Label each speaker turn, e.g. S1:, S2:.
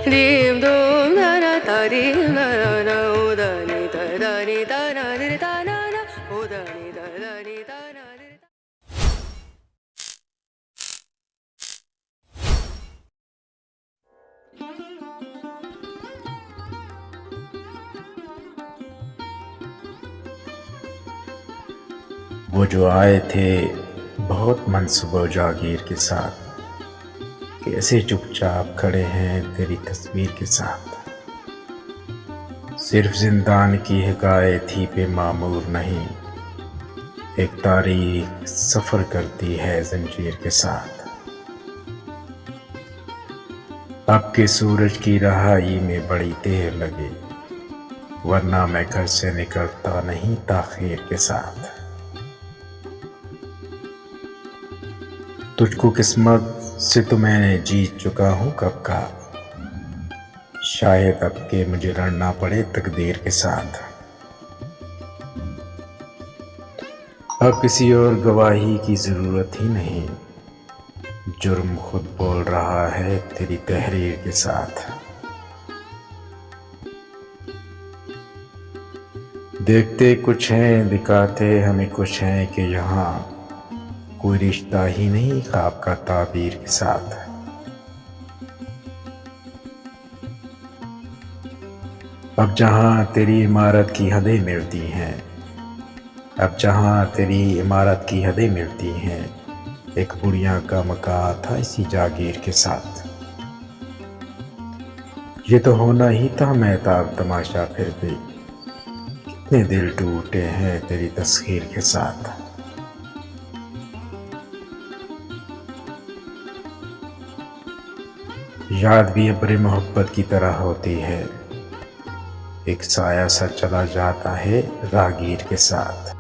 S1: dim dum na na ta dim na na na o da ni ta na di ta na na o da ni ta na di ta.
S2: वो जो आए थे बहुत मनसूबा जागीर के साथ, कैसे चुपचाप खड़े हैं तेरी तस्वीर के साथ। सिर्फ जिंदान की हिकायत ही पे मामूर नहीं, एक तारीख सफ़र करती है जंजीर के साथ। अब के सूरज की रहाई में बड़ी देर लगे, वरना मैं घर से निकलता नहीं ताख़ीर के साथ। तुझको किस्मत से तो मैंने जीत चुका हूँ कब का, शायद अब के मुझे लड़ना पड़े तकदीर के साथ। अब किसी और गवाही की ज़रूरत ही नहीं, जुर्म खुद बोल रहा है तेरी तहरीर के साथ। देखते कुछ हैं दिखाते हमें कुछ हैं कि यहाँ कोई रिश्ता ही नहीं ख्वाब का ताबीर के साथ। अब जहाँ तेरी इमारत की हदें मिलती हैं, अब जहाँ तेरी इमारत की हदें मिलती हैं, एक बुढ़िया का मकान था इसी जागीर के साथ। ये तो होना ही था महताब तमाशा फिर भी, कितने दिल टूटे हैं तेरी तस्वीर के साथ। याद भी अब्र मोहब्बत की तरह होती है, एक साया सा चला जाता है राहगीर के साथ।